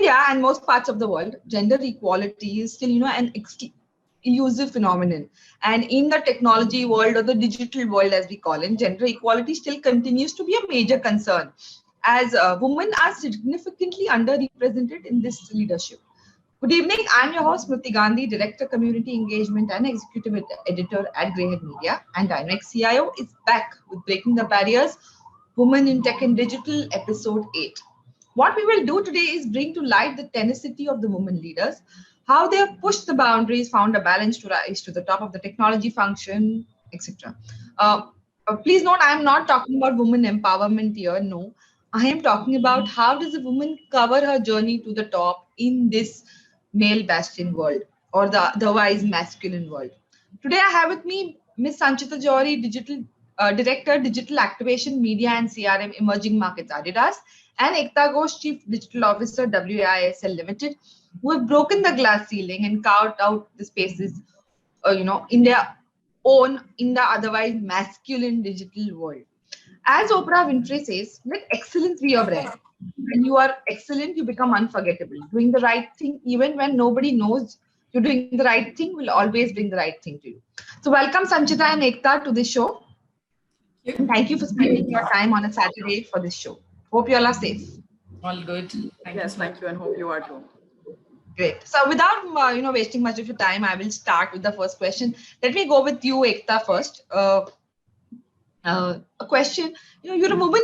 India and most parts of the world, gender equality is still, an elusive phenomenon. And in the technology world or the digital world, as we call it, gender equality still continues to be a major concern, as women are significantly underrepresented in this leadership. Good evening. I'm your host, Smriti Gandhi, Director, Community Engagement and Executive Editor at Greyhead Media. And Dynamic CIO is back with Breaking the Barriers, Women in Tech and Digital, Episode 8. What we will do today is bring to light the tenacity of the women leaders, how they have pushed the boundaries, found a balance to rise to the top of the technology function, etc. Please note, I am not talking about women empowerment here. No, I am talking about how does a woman cover her journey to the top in this male bastion world or the otherwise masculine world. Today, I have with me Ms. Sanchita Johri, Director, Digital Activation, Media and CRM, Emerging Markets Adidas, and Ekta Ghosh, Chief Digital Officer, WISL Limited, who have broken the glass ceiling and carved out the spaces, in their own, in the otherwise masculine digital world. As Oprah Winfrey says, let excellence be your brand. When you are excellent, you become unforgettable. Doing the right thing, even when nobody knows you're doing the right thing, will always bring the right thing to you. So, welcome Sanchita and Ekta to this show. And thank you for spending your time on a Saturday for this show. Hope you all are safe. All good. Thank you, and hope you are too. Great. So, without wasting much of your time, I will start with the first question. Let me go with you, Ekta, first. A question, you're a woman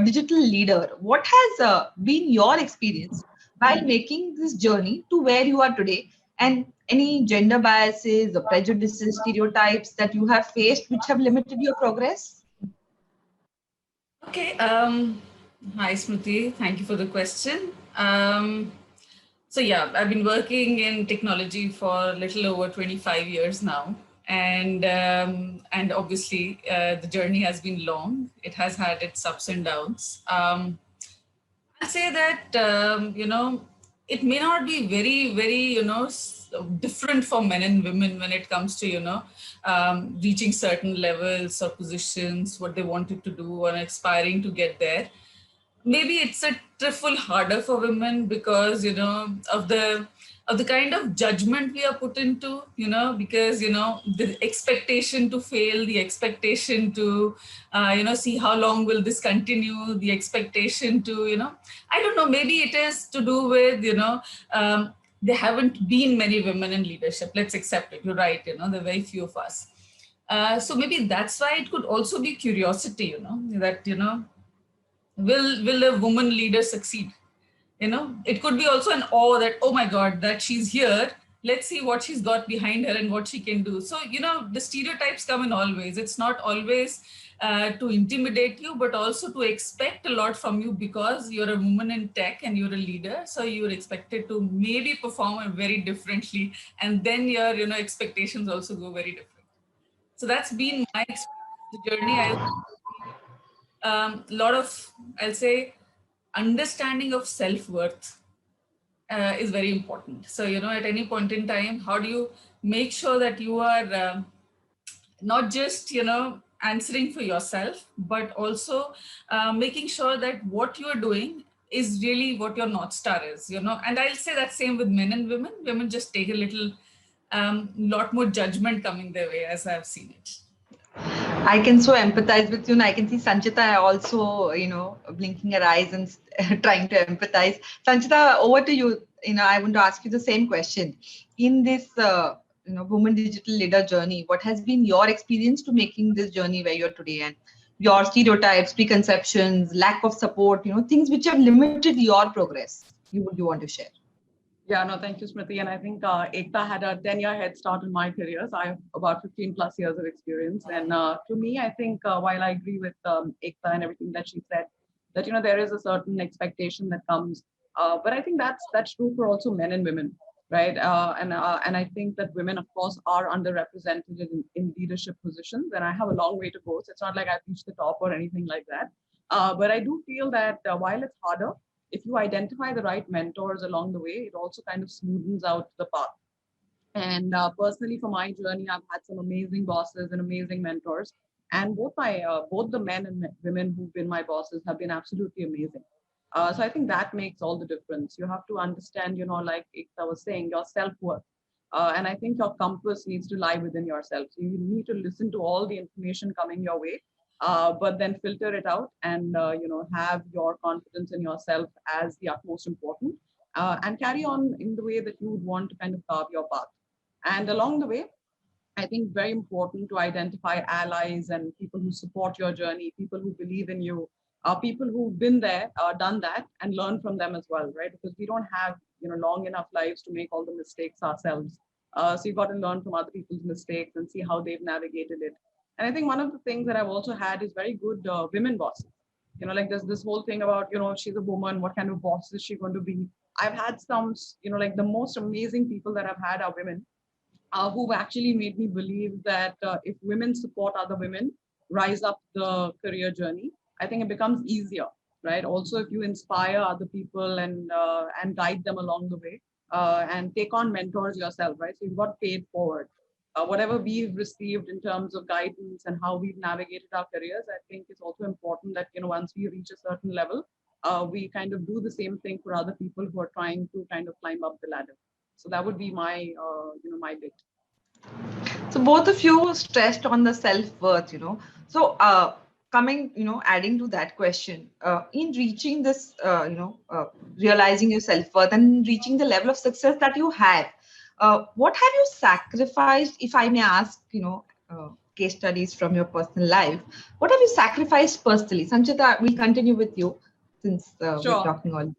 digital leader. What has been your experience while making this journey to where you are today, and any gender biases or prejudices, stereotypes that you have faced which have limited your progress? Okay. Hi, Smriti. Thank you for the question. So yeah, I've been working in technology for a little over 25 years now. And obviously the journey has been long. It has had its ups and downs. I'll say that, it may not be very, very, different for men and women when it comes to, reaching certain levels or positions, what they wanted to do or aspiring to get there. Maybe it's a trifle harder for women because, of the kind of judgment we are put into, because, the expectation to fail, the expectation to, see how long will this continue, the expectation to, I don't know, maybe it is to do with, there haven't been many women in leadership. Let's accept it. You're right. There are very few of us. So maybe that's why it could also be curiosity, that, will a woman leader succeed? It could be also an awe that, oh my God, that she's here. Let's see what she's got behind her and what she can do. So, the stereotypes come in all ways. It's not always to intimidate you, but also to expect a lot from you because you're a woman in tech and you're a leader. So you're expected to maybe perform very differently. And then your, expectations also go very different. So that's been my experience, the journey. A lot of, I'll say, understanding of self-worth is very important. So, at any point in time, how do you make sure that you are not just, answering for yourself, but also making sure that what you're doing is really what your North Star is, and I'll say that same with men and women. Women just take a little, lot more judgment coming their way as I've seen it. I can so empathize with you, and I can see Sanchita also, blinking her eyes and trying to empathize. Sanchita, over to you. I want to ask you the same question. In this, woman digital leader journey, what has been your experience to making this journey where you're today, and your stereotypes, preconceptions, lack of support, things which have limited your progress? You want to share? Yeah, no, thank you, Smriti. And I think Ekta had a 10-year head start in my career. So I have about 15 plus years of experience. And to me, I think while I agree with Ekta and everything that she said, that, there is a certain expectation that comes. But I think that's true for also men and women, right? And I think that women, of course, are underrepresented in leadership positions. And I have a long way to go. So it's not like I've reached the top or anything like that. But I do feel that while it's harder, if you identify the right mentors along the way, it also kind of smoothens out the path. And personally, for my journey, I've had some amazing bosses and amazing mentors. And both the men and women who've been my bosses have been absolutely amazing. So I think that makes all the difference. You have to understand, like Ekta was saying, your self-worth. And I think your compass needs to lie within yourself. So you need to listen to all the information coming your way, but then filter it out and, have your confidence in yourself as the utmost important, and carry on in the way that you would want to kind of carve your path. And along the way, I think very important to identify allies and people who support your journey, people who believe in you, people who've been there, done that, and learn from them as well, right? Because we don't have long enough lives to make all the mistakes ourselves. So you've got to learn from other people's mistakes and see how they've navigated it. And I think one of the things that I've also had is very good women bosses. Like there's this whole thing about she's a woman, what kind of boss is she going to be? I've had some, like the most amazing people that I've had are women, who've actually made me believe that if women support other women rise up the career journey, I think it becomes easier, right? Also, if you inspire other people and guide them along the way, and take on mentors yourself, right? So you've got paid forward. Whatever we've received in terms of guidance and how we've navigated our careers, I think it's also important that once we reach a certain level, we kind of do the same thing for other people who are trying to kind of climb up the ladder. So that would be my, my bit. So both of you stressed on the self-worth, So coming, adding to that question, in reaching this, realizing your self-worth and reaching the level of success that you have, what have you sacrificed, if I may ask, case studies from your personal life, what have you sacrificed personally? Sanchita, we'll continue with you since Sure. we're talking all.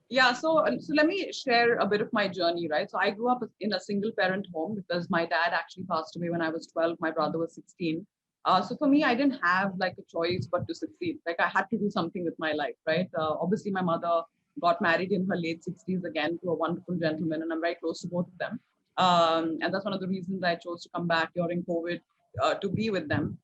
Yeah, so let me share a bit of my journey, right? So I grew up in a single parent home because my dad actually passed away when I was 12, my brother was 16. So for me, I didn't have like a choice but to succeed. Like I had to do something with my life, right? Obviously, my mother got married in her late 60s again to a wonderful gentleman, and I'm very close to both of them. And that's one of the reasons I chose to come back during COVID, to be with them.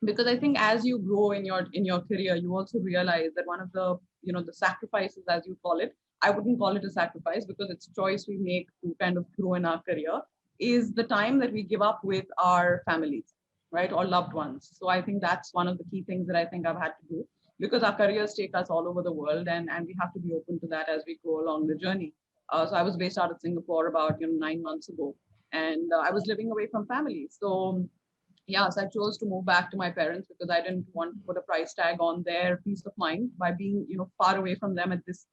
Because I think as you grow in your career, you also realize that one of the the sacrifices, as you call it, I wouldn't call it a sacrifice because it's a choice we make to kind of grow in our career, is the time that we give up with our families, right, or loved ones. So I think that's one of the key things that I think I've had to do, because our careers take us all over the world, and we have to be open to that as we go along the journey. So I was based out of Singapore about 9 months ago, and I was living away from family. So yeah, so I chose to move back to my parents because I didn't want to put a price tag on their peace of mind by being, far away from them at this,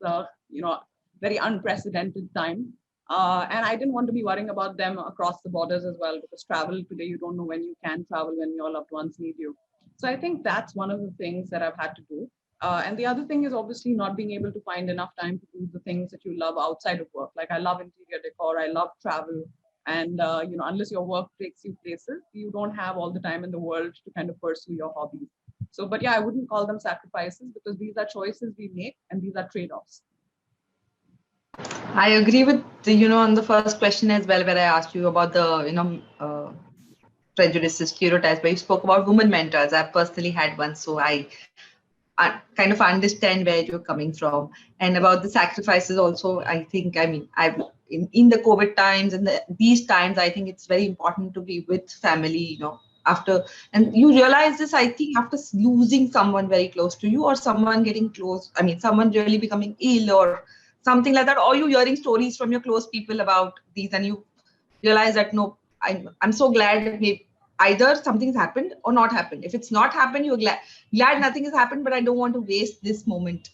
very unprecedented time. And I didn't want to be worrying about them across the borders as well, because travel today, you don't know when you can travel, when your loved ones need you. So I think that's one of the things that I've had to do. And the other thing is obviously not being able to find enough time to do the things that you love outside of work. Like I love interior decor, I love travel. And unless your work takes you places, you don't have all the time in the world to kind of pursue your hobbies. So, but yeah, I wouldn't call them sacrifices because these are choices we make and these are trade-offs. I agree with on the first question as well, where I asked you about the prejudices, stereotypes, where you spoke about women mentors. I personally had one, so I kind of understand where you're coming from. And about the sacrifices also, I think, I've in the COVID times and these times, I think it's very important to be with family, after, and you realize this, I think, after losing someone very close to you, or someone getting close, someone really becoming ill or something like that, or you hearing stories from your close people about these, and you realize that, no, I'm so glad that maybe either something's happened or not happened. If it's not happened, you're glad nothing has happened, but I don't want to waste this moment.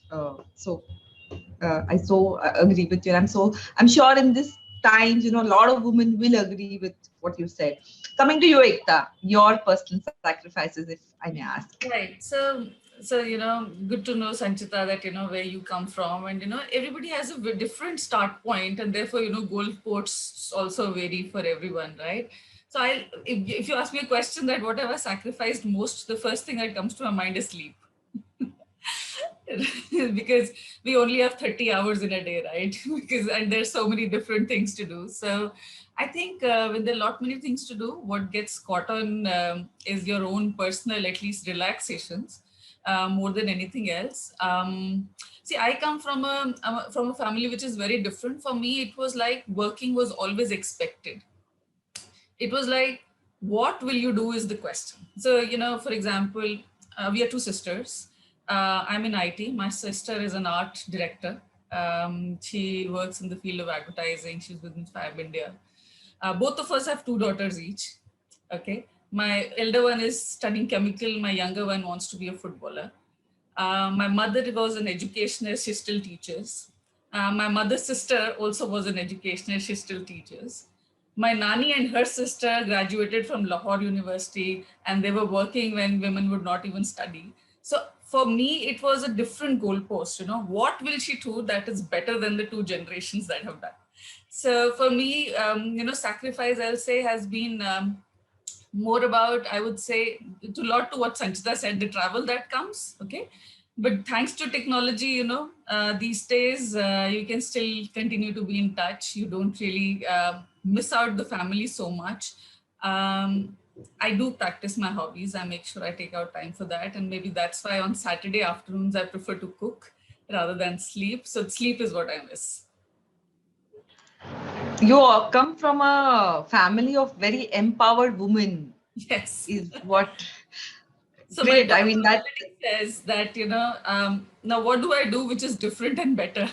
I so agree with you. I'm sure in this times, a lot of women will agree with what you said. Coming to you, Ekta, your personal sacrifices, if I may ask. Right. So good to know, Sanchita, that where you come from, and everybody has a different start point, and therefore goalposts also vary for everyone, right? So if you ask me a question that what have I sacrificed most, the first thing that comes to my mind is sleep. Because we only have 30 hours in a day, right? And there's so many different things to do. So I think when there are a lot many things to do, what gets caught on is your own personal, at least, relaxations, more than anything else. See, I come from a family which is very different. For me, it was like working was always expected. It was like, what will you do is the question. So, for example, we are two sisters. I'm in IT. My sister is an art director. She works in the field of advertising. She's with Fab India. Both of us have two daughters each. Okay. My elder one is studying chemical. My younger one wants to be a footballer. My mother was an educationist. She still teaches. My mother's sister also was an educationist. She still teaches. My nani and her sister graduated from Lahore University, and they were working when women would not even study. So for me, it was a different goalpost. What will she do that is better than the two generations that have done? So for me, sacrifice, I'll say, has been more about, I would say, to lot to what Sanchita said, the travel that comes. Okay. But thanks to technology, these days you can still continue to be in touch. You don't really miss out the family so much. I do practice my hobbies. I make sure I take out time for that. And maybe that's why on Saturday afternoons, I prefer to cook rather than sleep. So sleep is what I miss. You come from a family of very empowered women. Yes. Is what so great. I mean, that says that, now what do I do which is different and better?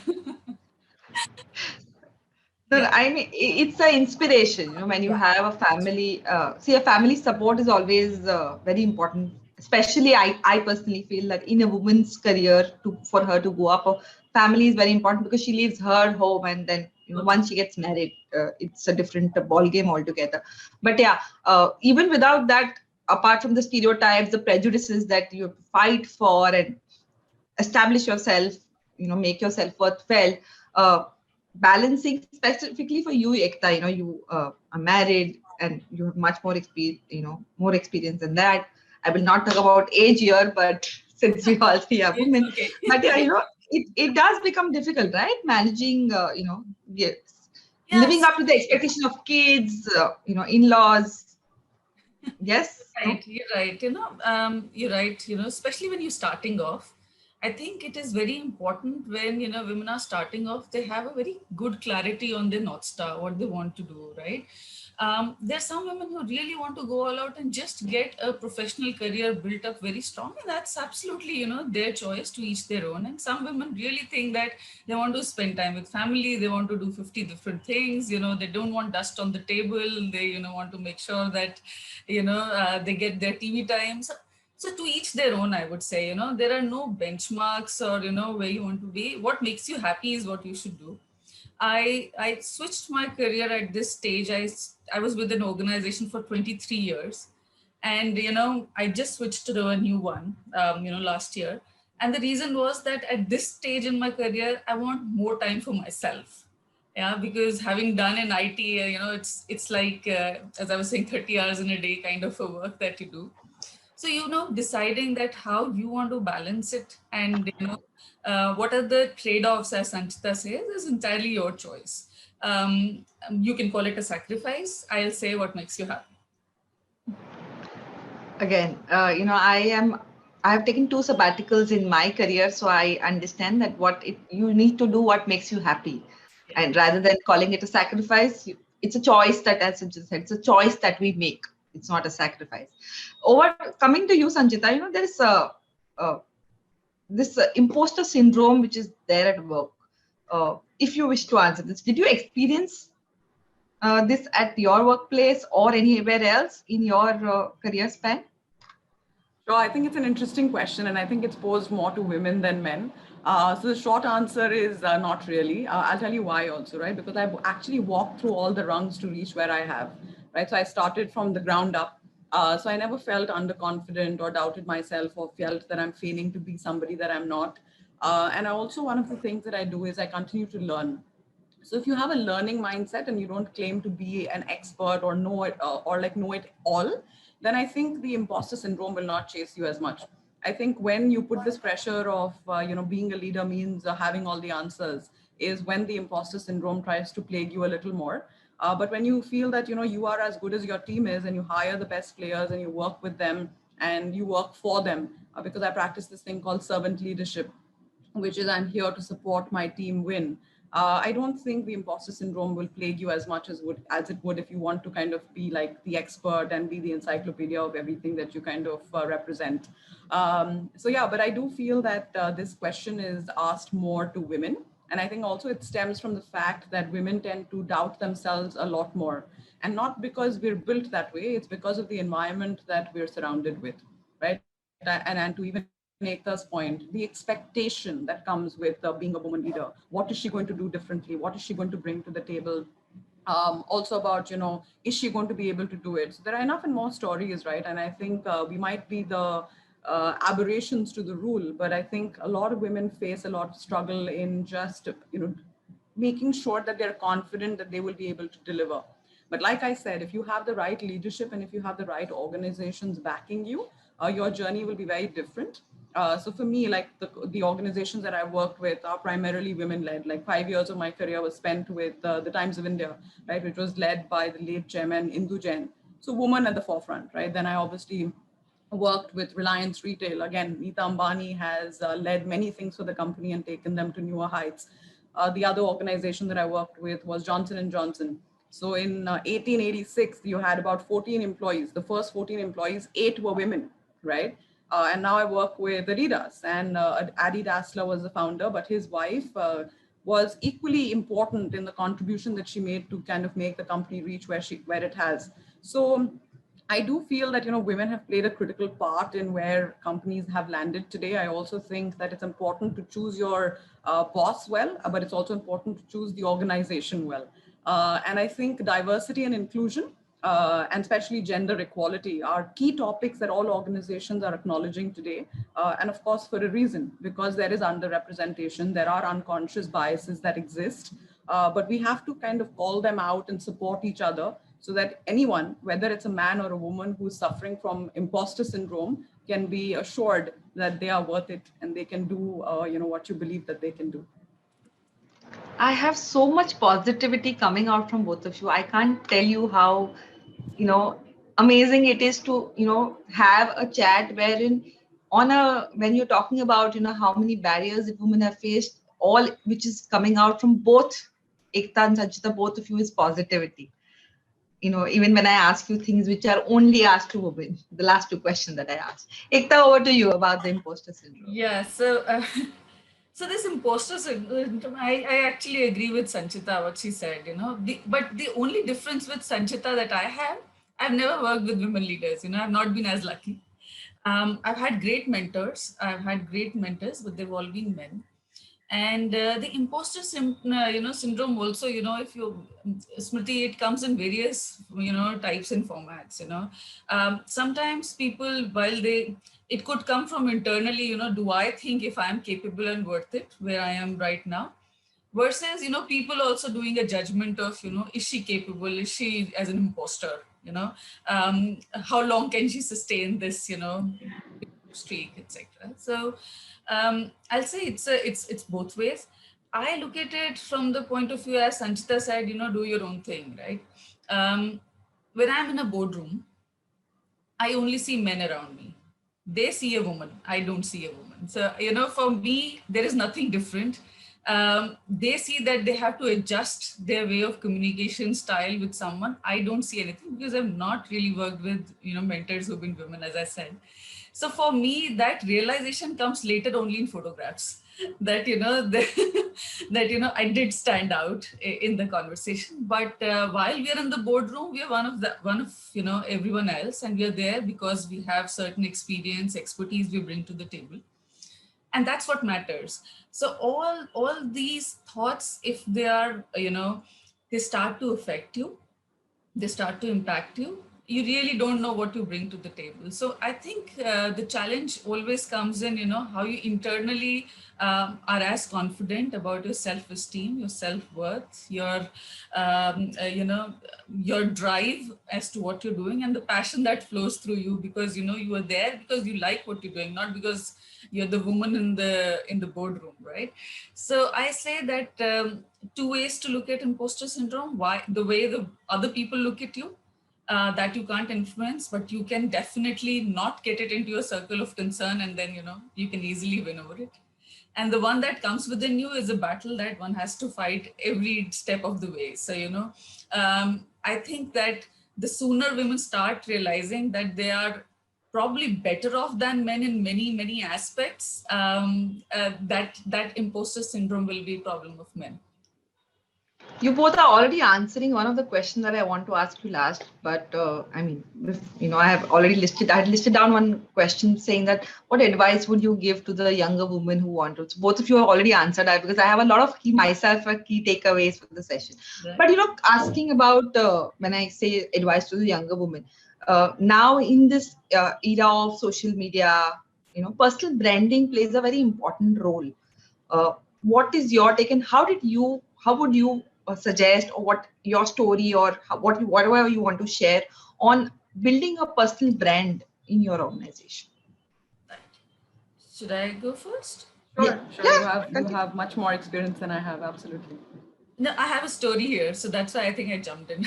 No, I mean, it's an inspiration, when you have a family. See, a family support is always very important. Especially, I personally feel that in a woman's career, for her to go up, a family is very important because she leaves her home, and then once she gets married, it's a different ball game altogether. But yeah, even without that, apart from the stereotypes, the prejudices that you fight for and establish yourself, make yourself worth felt. Balancing specifically for you, Ekta, you are married and you have much more experience, more experience than that. I will not talk about age here, but since we all three are women, Okay. but yeah, it does become difficult, right? Managing, yes, living up to the expectation of kids, in-laws. Yes. Right, you're right. You're right. Especially when you're starting off, I think it is very important when women are starting off. They have a very good clarity on their North Star, what they want to do. Right. There's some women who really want to go all out and just get a professional career built up very strong, and that's absolutely their choice, to each their own. And some women really think that they want to spend time with family, they want to do 50 different things, they don't want dust on the table, they want to make sure that they get their TV time. So to each their own, I would say. There are no benchmarks or where you want to be. What makes you happy is what you should do. I switched my career at this stage. I was with an organization for 23 years, and I just switched to a new one last year. And the reason was that at this stage in my career, I want more time for myself. Yeah, because having done in IT, it's like, as I was saying, 30 hours in a day kind of a work that you do. So, deciding that how you want to balance it, and, what are the trade-offs, as Sanchita says, is entirely your choice. You can call it a sacrifice. I'll say what makes you happy. Again, I have taken 2 sabbaticals in my career, so I understand that you need to do what makes you happy. And rather than calling it a sacrifice, it's a choice that, as you just said, it's a choice that we make. It's not a sacrifice. Coming to you, Sanchita, there is this imposter syndrome which is there at work. If you wish to answer this, did you experience this at your workplace or anywhere else in your career span? Sure, I think it's an interesting question, and I think it's posed more to women than men. So the short answer is not really. I'll tell you why also, right? Because I've actually walked through all the rungs to reach where I have, right? So I started from the ground up. So I never felt underconfident or doubted myself or felt that I'm failing to be somebody that I'm not. And I also, one of the things that I do is I continue to learn. So if you have a learning mindset and you don't claim to be an expert or know it or like know it all, then I think the imposter syndrome will not chase you as much. I think when you put this pressure of being a leader means having all the answers is when the imposter syndrome tries to plague you a little more. But when you feel that you are as good as your team is, and you hire the best players and you work with them and you work for them, because I practice this thing called servant leadership, which is I'm here to support my team win. I don't think the imposter syndrome will plague you as much as it would if you want to kind of be like the expert and be the encyclopedia of everything that you kind of represent. So yeah, but I do feel that this question is asked more to women. And I think also it stems from the fact that women tend to doubt themselves a lot more. And not because we're built that way, it's because of the environment that we're surrounded with, right? And to even Ekta's point, the expectation that comes with being a woman leader. What is she going to do differently? What is she going to bring to the table? Also about, is she going to be able to do it? So there are enough and more stories, right? And I think we might be the aberrations to the rule, but I think a lot of women face a lot of struggle in just, making sure that they're confident that they will be able to deliver. But like I said, if you have the right leadership and if you have the right organizations backing you, your journey will be very different. So for me, like the organizations that I worked with are primarily women-led. Like 5 years of my career was spent with the Times of India, right, which was led by the late chairman Indu Jain. So women at the forefront, right? Then I obviously worked with Reliance Retail. Again, Neeta Ambani has led many things for the company and taken them to newer heights. The other organization that I worked with was Johnson & Johnson. So in 1886, you had about 14 employees. The first 14 employees, 8 were women, right? And now I work with Adidas, and Adi Dassler was the founder, but his wife was equally important in the contribution that she made to kind of make the company reach where it has. So I do feel that women have played a critical part in where companies have landed today. I also think that it's important to choose your boss well, but it's also important to choose the organization well. And I think diversity and inclusion, and especially gender equality, are key topics that all organizations are acknowledging today. And of course, for a reason, because there is underrepresentation, there are unconscious biases that exist, but we have to kind of call them out and support each other so that anyone, whether it's a man or a woman who's suffering from imposter syndrome, can be assured that they are worth it and they can do, what you believe that they can do. I have so much positivity coming out from both of you. I can't tell you how, amazing it is to, have a chat wherein when you're talking about, how many barriers that women have faced, all which is coming out from both Ekta and Sanchita, both of you, is positivity. Even when I ask you things which are only asked to women, the last 2 questions that I asked. Ekta, over to you about the imposter syndrome. Yeah, so so this imposter syndrome, I actually agree with Sanchita, what she said, but the only difference with Sanchita that I have, I've never worked with women leaders, I've not been as lucky. I've had great mentors, but they've all been men. And the imposter syndrome also, if you, Smriti, it comes in various, types and formats, sometimes people, while it could come from internally, do I think if I'm capable and worth it where I am right now? Versus, people also doing a judgment of, is she capable? Is she as an imposter? How long can she sustain this, streak, etc. So I'll say it's both ways. I look at it from the point of view, as Sanchita said, do your own thing, right? When I'm in a boardroom, I only see men around me. They see a woman. I don't see a woman. So, for me, there is nothing different. They see that they have to adjust their way of communication style with someone. I don't see anything because I've not really worked with, mentors who've been women, as I said. So for me, that realization comes later only in photographs that, that, I did stand out in the conversation. But while we are in the boardroom, we are one of, everyone else. And we are there because we have certain experience, expertise we bring to the table. And that's what matters. So all these thoughts, if they are, they start to affect you, they start to impact you, you really don't know what you bring to the table. So I think the challenge always comes in, how you internally are as confident about your self-esteem, your self-worth, your, your drive as to what you're doing and the passion that flows through you because, you are there because you like what you're doing, not because you're the woman in the boardroom, right? So I say that 2 ways to look at imposter syndrome. Why? The way the other people look at you, that you can't influence, but you can definitely not get it into your circle of concern, and then you can easily win over it. And the one that comes within you is a battle that one has to fight every step of the way. So, I think that the sooner women start realizing that they are probably better off than men in many, many aspects, that imposter syndrome will be a problem of men. You both are already answering one of the questions that I want to ask you last, but I mean, I have already I had listed down one question saying that what advice would you give to the younger women who want to? So both of you have already answered that, because I have a lot of key takeaways for the session. Right. But asking about when I say advice to the younger women, now in this era of social media, personal branding plays a very important role. What is your take, and how would you suggest, or what your story, or whatever you want to share on building a personal brand in your organization? Should I go first? Sure. Yeah, You have much more experience than I have. Absolutely. No, I have a story here, so that's why I think I jumped in.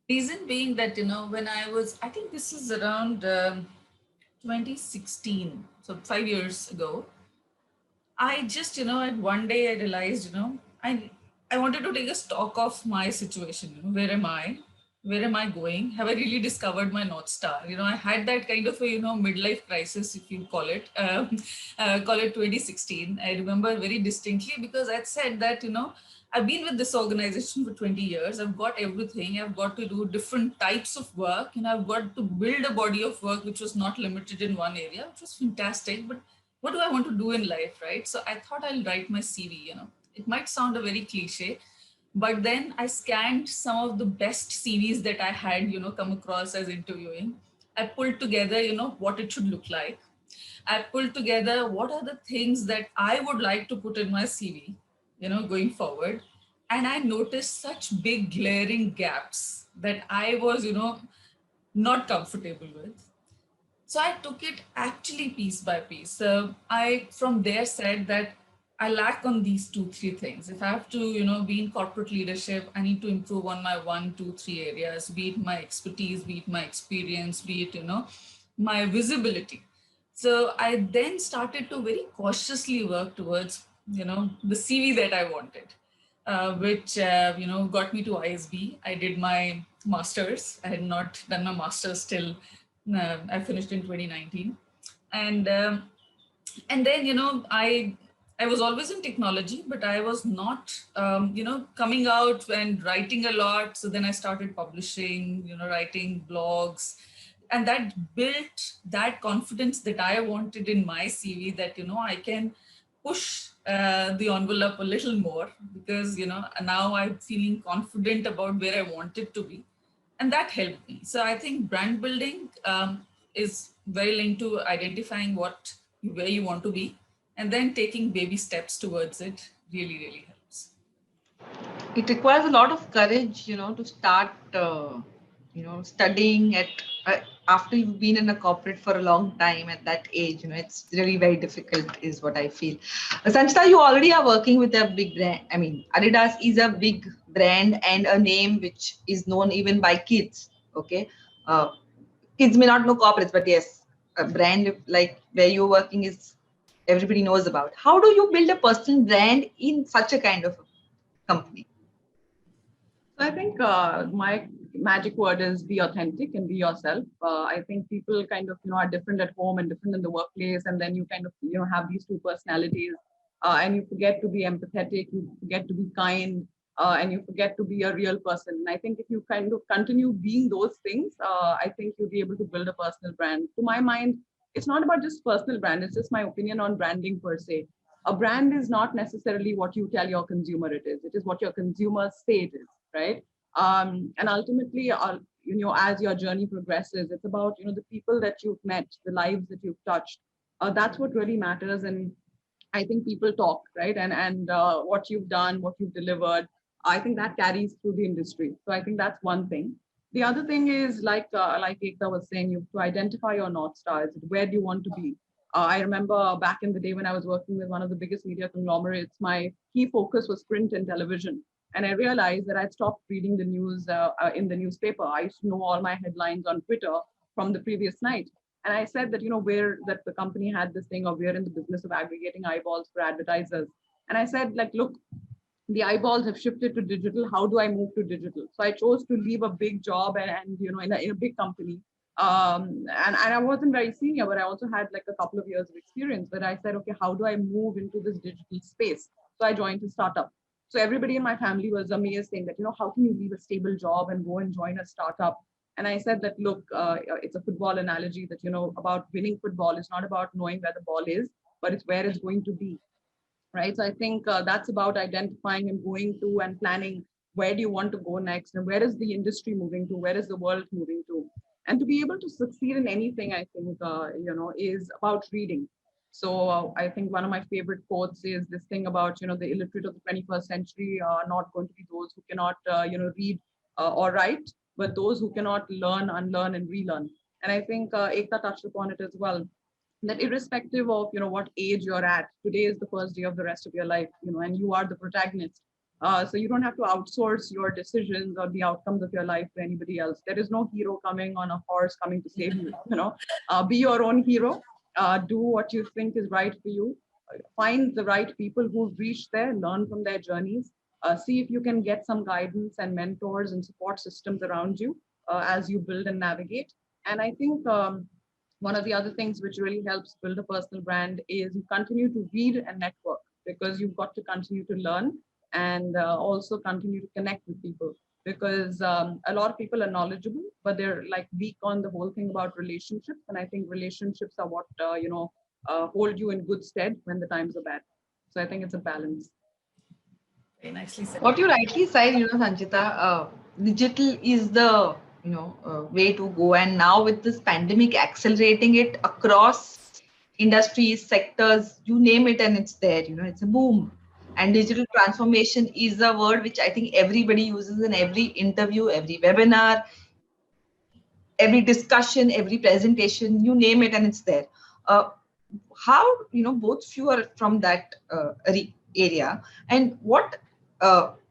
Reason being that, when I think this is around 2016, so 5 years ago, I just, at one day I realized, I wanted to take a stock of my situation. Where am I? Where am I going? Have I really discovered my North Star? I had that kind of a, midlife crisis, if you call it, call it 2016. I remember very distinctly, because I'd said that, I've been with this organization for 20 years. I've got everything. I've got to do different types of work, and I've got to build a body of work which was not limited in one area, which was fantastic. But what do I want to do in life, right? So I thought I'll write my CV. It might sound a very cliche, but then I scanned some of the best CVs that I had, come across as interviewing. I pulled together, what it should look like. I pulled together what are the things that I would like to put in my CV, going forward. And I noticed such big glaring gaps that I was, not comfortable with. So I took it actually piece by piece. So I from there said that I lack on these 2, 3 things. If I have to, be in corporate leadership, I need to improve on my 1, 2, 3 areas, be it my expertise, be it my experience, be it, my visibility. So I then started to very cautiously work towards, the CV that I wanted, which, got me to ISB. I did my master's. I had not done my master's till I finished in 2019. And then, I was always in technology, but I was not, coming out and writing a lot. So then I started publishing, writing blogs, and that built that confidence that I wanted in my CV, that, I can push the envelope a little more, because, now I'm feeling confident about where I want it to be. And that helped me. So I think brand building is very linked to identifying where you want to be, and then taking baby steps towards it really, really helps. It requires a lot of courage, to start, studying after you've been in a corporate for a long time at that age. It's really very difficult, is what I feel. Sanchita, you already are working with a big brand. I mean, Adidas is a big brand and a name which is known even by kids. Okay. Kids may not know corporates, but yes, a brand like where you're working is everybody knows about. How do you build a personal brand in such a kind of company? So I think my magic word is be authentic and be yourself. I think people kind of are different at home and different in the workplace, and then you kind of have these two personalities, and you forget to be empathetic, you forget to be kind, and you forget to be a real person. And I think if you kind of continue being those things, I think you'll be able to build a personal brand. To my mind, it's not about just personal brand. It's just my opinion on branding per se. A brand is not necessarily what you tell your consumer it is. It is what your consumers say it is, right? And ultimately, as your journey progresses, it's about the people that you've met, the lives that you've touched. That's what really matters. And I think people talk, right? And what you've done, what you've delivered, I think that carries through the industry. So I think that's one thing. The other thing is like Ekta was saying, you have to identify your North Stars. Where do you want to be? I remember back in the day when I was working with one of the biggest media conglomerates, my key focus was print and television. And I realized that I'd stopped reading the news in the newspaper. I used to know all my headlines on Twitter from the previous night. And I said that, that the company had this thing of we're in the business of aggregating eyeballs for advertisers. And I said, like, look, the eyeballs have shifted to digital. How do I move to digital? So I chose to leave a big job and in a big company. And I wasn't very senior, but I also had like a couple of years of experience. But I said, okay, how do I move into this digital space? So I joined a startup. So everybody in my family was amazed, saying that, how can you leave a stable job and go and join a startup? And I said that, look, it's a football analogy that, about winning football. It's not about knowing where the ball is, but it's where it's going to be. Right. So I think that's about identifying and going to and planning where do you want to go next and where is the industry moving to, where is the world moving to. And to be able to succeed in anything, I think, is about reading. So I think one of my favorite quotes is this thing about, the illiterate of the 21st century are not going to be those who cannot, read or write, but those who cannot learn, unlearn, and relearn. And I think Ekta touched upon it as well, that irrespective of what age you're at, today is the first day of the rest of your life, and you are the protagonist. So you don't have to outsource your decisions or the outcomes of your life to anybody else. There is no hero coming on a horse coming to save you. Be your own hero. Do what you think is right for you. Find the right people who've reached there, learn from their journeys. See if you can get some guidance and mentors and support systems around you as you build and navigate. And I think one of the other things which really helps build a personal brand is you continue to read and network, because you've got to continue to learn and also continue to connect with people, because a lot of people are knowledgeable, but they're like weak on the whole thing about relationships. And I think relationships are what, hold you in good stead when the times are bad. So I think it's a balance. Very nicely said. What you rightly said, Sanchita, digital is the way to go, and now with this pandemic accelerating it across industries, sectors, you name it, and it's there. It's a boom. And digital transformation is a word which I think everybody uses in every interview, every webinar, every discussion, every presentation, you name it, and it's there. How both of you are from that area, and what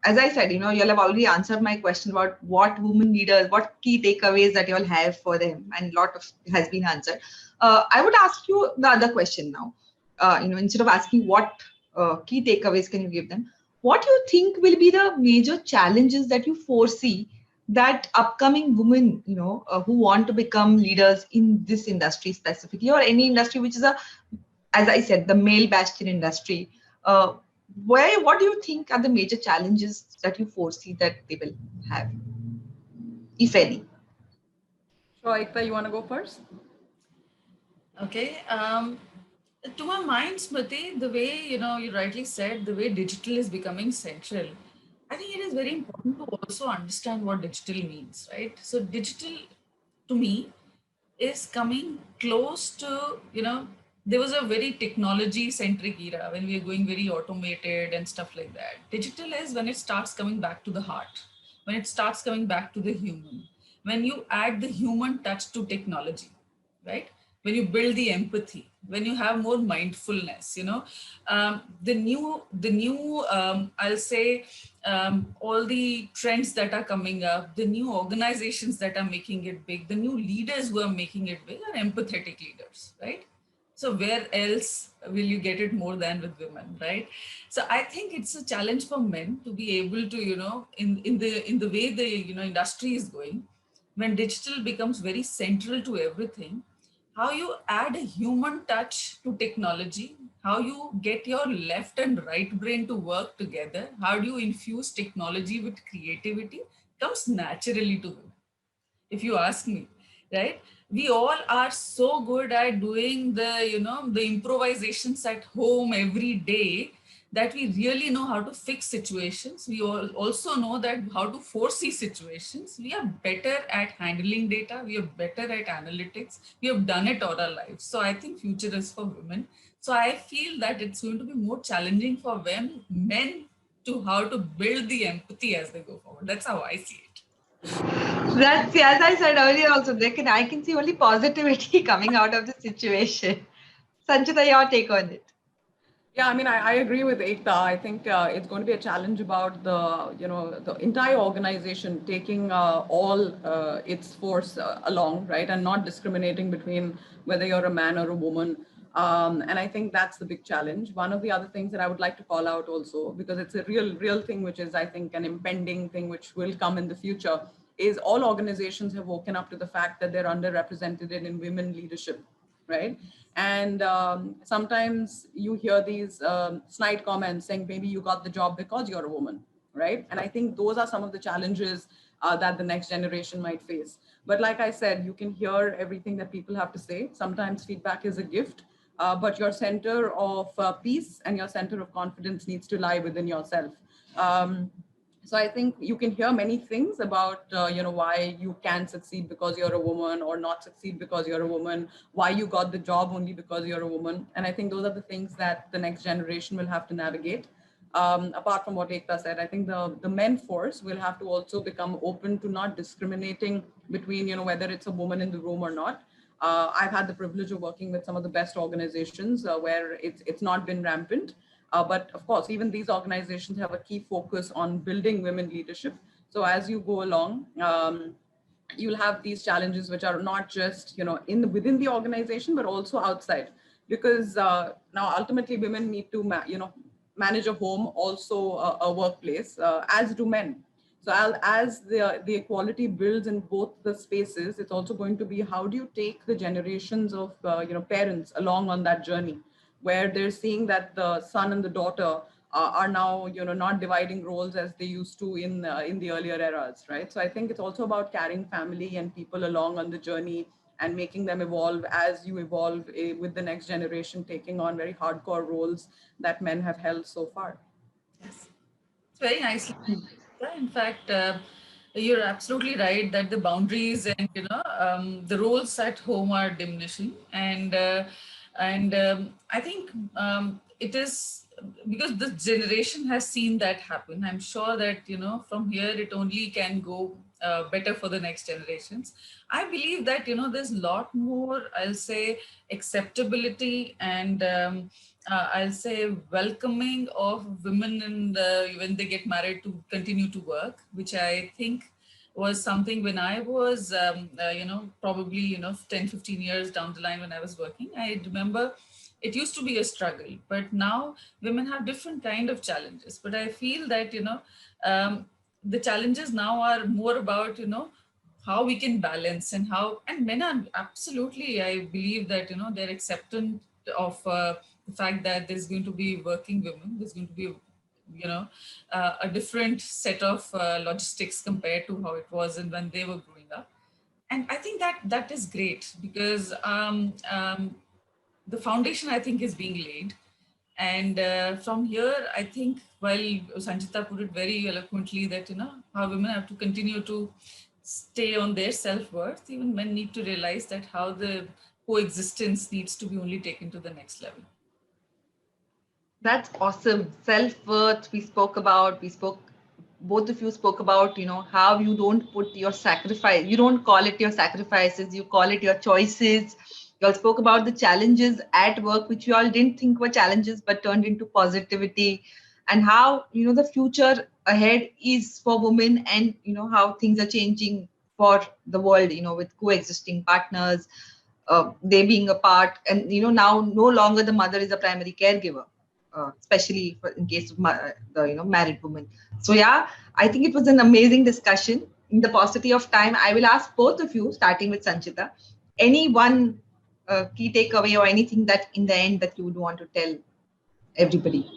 as I said, you all have already answered my question about what women leaders, what key takeaways that you all have for them, and a lot of has been answered. I would ask you the other question now. Instead of asking what key takeaways can you give them, what do you think will be the major challenges that you foresee that upcoming women, who want to become leaders in this industry specifically, or any industry which is as I said, the male bastion industry, what do you think are the major challenges that you foresee that they will have, if any? So Ekta, you want to go first? Okay. To my mind, Smriti, the way, you rightly said, the way digital is becoming central, I think it is very important to also understand what digital means, right? So digital, to me, is coming close to, there was a very technology-centric era when we are going very automated and stuff like that. Digital is when it starts coming back to the heart, when it starts coming back to the human, when you add the human touch to technology, right? When you build the empathy, when you have more mindfulness, the new I'll say, all the trends that are coming up, the new organizations that are making it big, the new leaders who are making it big are empathetic leaders, right? So where else will you get it more than with women, right? So I think it's a challenge for men to be able to, in the way the industry is going, when digital becomes very central to everything, how you add a human touch to technology, how you get your left and right brain to work together, how do you infuse technology with creativity, comes naturally to them, if you ask me, right? We all are so good at doing the improvisations at home every day that we really know how to fix situations. We all also know that how to foresee situations. We are better at handling data. We are better at analytics. We have done it all our lives. So I think future is for women. So I feel that it's going to be more challenging for men to how to build the empathy as they go forward. That's how I see it. That's, as I said earlier also, I can see only positivity coming out of the situation. Sanchita, your take on it. Yeah, I mean, I agree with Ekta. I think it's going to be a challenge about the entire organization taking all its force along, right, and not discriminating between whether you're a man or a woman. And I think that's the big challenge. One of the other things that I would like to call out also, because it's a real thing, which is, I think, an impending thing which will come in the future, is all organizations have woken up to the fact that they're underrepresented in women leadership, right? And sometimes you hear these snide comments saying maybe you got the job because you're a woman, right? And I think those are some of the challenges that the next generation might face. But like I said, you can hear everything that people have to say. Sometimes feedback is a gift, but your center of peace and your center of confidence needs to lie within yourself. Um, so I think you can hear many things about why you can succeed because you're a woman, or not succeed because you're a woman, why you got the job only because you're a woman. And I think those are the things that the next generation will have to navigate. Apart from what Ekta said, I think the men force will have to also become open to not discriminating between, whether it's a woman in the room or not. I've had the privilege of working with some of the best organizations where it's not been rampant. But of course, even these organizations have a key focus on building women leadership. So as you go along, you'll have these challenges which are not just within the organization, but also outside, because now ultimately women need to manage a home, also a workplace, as do men. So as the equality builds in both the spaces, it's also going to be, how do you take the generations of parents along on that journey, where they're seeing that the son and the daughter are now not dividing roles as they used to in the earlier eras, right? So I think it's also about carrying family and people along on the journey and making them evolve as you evolve with the next generation taking on very hardcore roles that men have held so far. Yes, it's very nicely put. In fact, you're absolutely right that the boundaries and the roles at home are diminishing, and I think it is because this generation has seen that happen. I'm sure that from here it only can go better for the next generations. I believe that there's a lot more, I'll say, acceptability and I'll say welcoming of women when they get married to continue to work, which I think was something when I was, probably, 10, 15 years down the line when I was working. I remember it used to be a struggle, but now women have different kind of challenges. But I feel that, the challenges now are more about, how we can balance and men are absolutely, I believe that, they're acceptant of the fact that there's going to be working women, there's going to be, a different set of logistics compared to how it was when they were growing up. And I think that is great because the foundation, I think, is being laid. And from here, I think, while Sanchita put it very eloquently that, how women have to continue to stay on their self-worth, even men need to realize that how the coexistence needs to be only taken to the next level. That's awesome. Self-worth, both of you spoke about, how you don't put your sacrifice, you don't call it your sacrifices, you call it your choices. You all spoke about the challenges at work, which you all didn't think were challenges, but turned into positivity, and how, the future ahead is for women, and, how things are changing for the world, with coexisting partners, they being a part, and, now no longer the mother is a primary caregiver. Especially in case of the married woman. So yeah, I think it was an amazing discussion. In the paucity of time, I will ask both of you, starting with Sanchita, any one key takeaway or anything that in the end that you would want to tell everybody.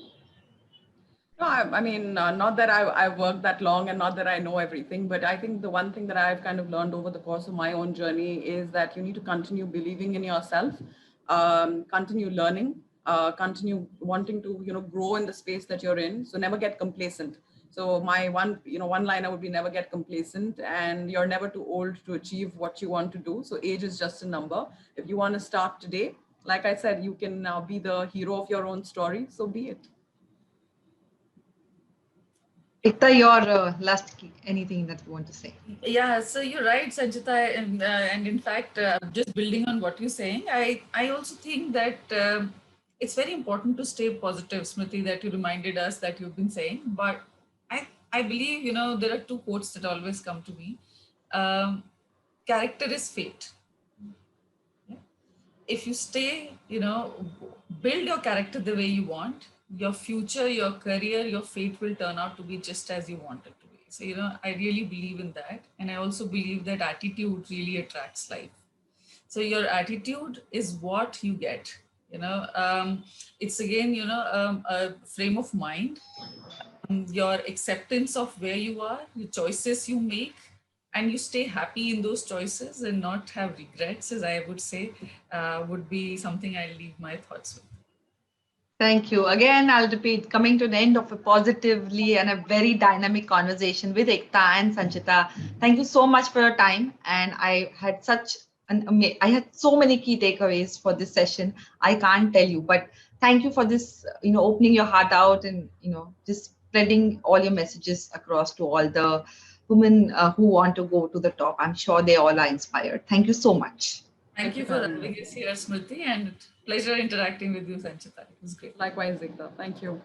No, I mean, not that I've worked that long and not that I know everything, but I think the one thing that I've kind of learned over the course of my own journey is that you need to continue believing in yourself, continue learning, continue wanting to, grow in the space that you're in. So never get complacent. So my one liner would be never get complacent, and you're never too old to achieve what you want to do. So age is just a number. If you want to start today, like I said, you can now be the hero of your own story. So be it. Ekta, your last key, anything that you want to say? Yeah, so you're right, Sanchita, and in fact, just building on what you're saying, I also think that it's very important to stay positive, Smriti, that you reminded us that you've been saying. But I believe, you know, there are two quotes that always come to me. Character is fate. If you stay, you know, build your character the way you want, your future, your career, your fate will turn out to be just as you want it to be. So, you know, I really believe in that. And I also believe that attitude really attracts life. So your attitude is what you get, you know. It's again, you know, a frame of mind, your acceptance of where you are, the choices you make, and you stay happy in those choices and not have regrets, as I would say, would be something I leave my thoughts with. Thank you. Again, I'll repeat, coming to the end of a positively and a very dynamic conversation with Ekta and Sanchita. Thank you so much for your time. And I had I had so many key takeaways for this session. I can't tell you, but thank you for this, you know, opening your heart out and, you know, just spreading all your messages across to all the women who want to go to the top. I'm sure they all are inspired. Thank you so much. Thank you for having us here, Smriti, and pleasure interacting with you, Sanchita. It was great. Likewise, Ekta. Thank you.